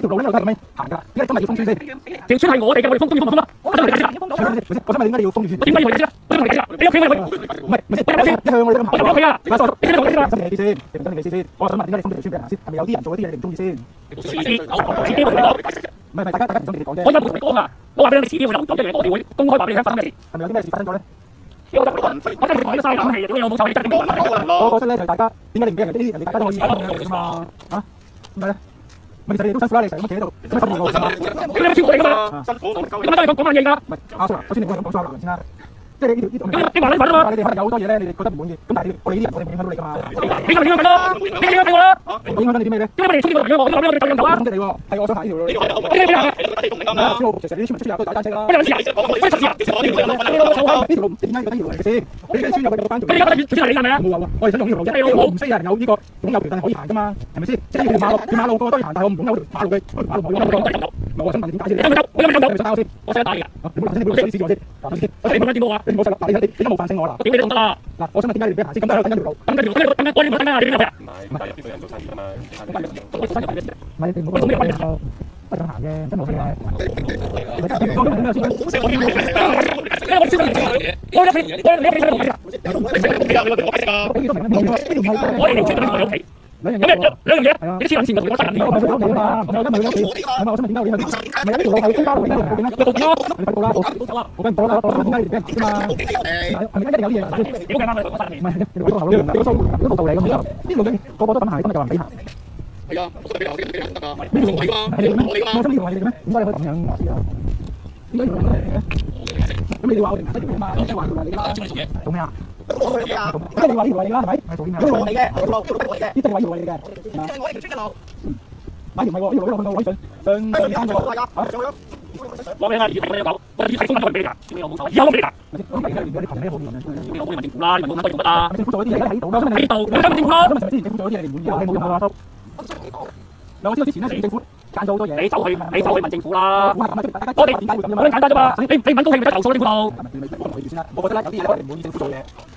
條路咧，我而家咁樣行㗎，點解今日要封村先？條村係我哋嘅，我哋封封封封啦。我想問你解釋，我想問點解你要封住村？我點解要解釋啊？我想問你解釋，你屋企我唔係一向我哋咁行。我入屋企啊！你講你聽我解釋啦。真係你先，你真係你先。我想問點解你封住條村俾人行先？係咪有啲人做嗰啲嘢你唔中意先？遲啲我同你講。唔係大家唔中意你講啫。我有冇同你講啊？我話俾你遲啲會有一樣嘢，我哋會公開話俾你聽發生咩事。係咪有啲咩事發生咗咧？我真係同你嘥冷氣，我冇臭氣，真係點講？我覺得咧就大家點解你唔俾人哋啲人哋大家都可以講嘅嘛？嚇點解咧？咪就係你都辛苦啦，你成日咁企喺度，咁辛苦我係嘛？你有冇超過你㗎嘛？辛苦，點解都係講硬嘢㗎？唔係阿叔啊，首先你講咗阿梁先啦，即係你呢條你話你份啊嘛？你哋可能有好多嘢咧，你哋覺得唔滿意，咁但係我哋呢啲人我哋唔影響到你㗎嘛？你咪影響緊咯，你影響緊我啦。我影響緊你啲咩咧？因為你衝呢個人，我哋走人頭啊！我你喎，係我想行呢條路。你邊行啊？小路其實你啲村民出入都打單車啦。乜有事啊？乜有事啊？呢條路點解要呢條路嚟嘅先？你啲村入去有班條。你而家條村係你係咪啊？冇話我哋想用呢條路啫。我唔識有人有呢個擁有權，但係可以行㗎嘛？係咪先？即係條馬路個個都要行，但係我唔擁有條馬路嘅馬路可以行。我想問點解先？我有冇走？你想打我先？我想打你㗎。你冇你冇意思我先。我哋冇得點到啊？你冇實力，你點解冒犯性我啦？點你都唔得啦！嗱，我想問點解你俾人行先？咁都係等緊條路。等緊條，我哋唔等啊！你點入去啊？唔係邊個人做生意㗎嘛？我做生意嘅。唔係你唔好咁樣就不想行嘅，真冇嘅。我點解先？我知道你我你喺度做咩啊？我哋嚟出咗你屋企。兩樣嘢，你黐撚線嘅，我真係我咪去屋企啊嘛，我今日去屋企，係咪？我想問點解你去？唔係有呢條路係公交路，點解你唔報警啊？報警咯！你快報啦！我梗唔報啦！我點解你哋俾人知嘛？係咪一定有啲嘢？你好簡單，我發現。唔係你報頭路，你報數，報道嚟咁就呢路個個都咁行，今日就話唔俾行。係啊，我覺得俾行得㗎。呢條路係㗎，係你嘅咩？我想呢條係你嘅咩？點解你可以咁樣？點解要咁樣嘅？咁你哋話我哋唔得條路嘛？即係話條路嚟㗎啦。做咩啊？我去啊！即係你話呢條係你㗎，係咪？係做啲咩？呢路嚟嘅，路嚟嘅，呢度係條路嚟嘅。即係我哋條村嘅路。買條唔係喎，呢條路去到位上山咗。上咗。攞俾我，要睇我，我要睇封信俾你㗎。點解我冇手？以後冇俾你㗎。咁而家你憑咩好用啊？我問政府啦，你問我乜用乜啊？政府做嗰啲嘢而家喺度啦，喺度，你問政府咯。咁咪之前政府做嗰啲嘢你唔滿意啊？你冇用啊，叔。嗱，我知道之前咧政府揀咗好多嘢，你走去問政府啦。我哋我哋簡單啫嘛。你唔揾高興咪得投訴政府度。我覺得咧有啲嘢我哋唔滿意政府做嘢。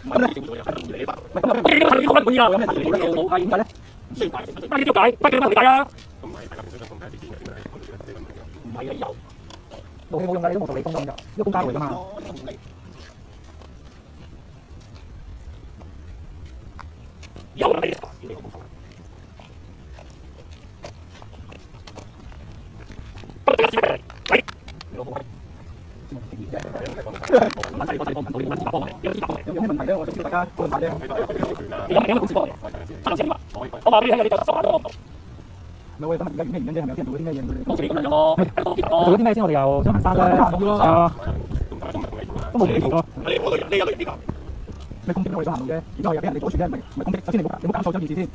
咁咧，你呢個係唔滿意啊？有咩提議咧？冇點解咧？不要解，不要解啊！咁咪大家互相咁睇啲錢嘅，唔係啊，有武器冇用㗎，你都冇道理公㗎，呢個公家嚟㗎嘛。有啦，你有咩問題咧？我就知道大家討論下啫。你有冇公司幫你？我話俾你聽，你就收下咯。咪我哋今日而家原因啫，係咪有啲人做咗啲咩嘢？當時你咁樣咯，做咗啲咩先？我哋又想行山咧，都冇企圖咯。你我哋呢一類啲㗎。咩攻擊我哋都行嘅，而家我又俾人哋阻住咧，唔係攻擊。首先你冇搞錯咗件事先。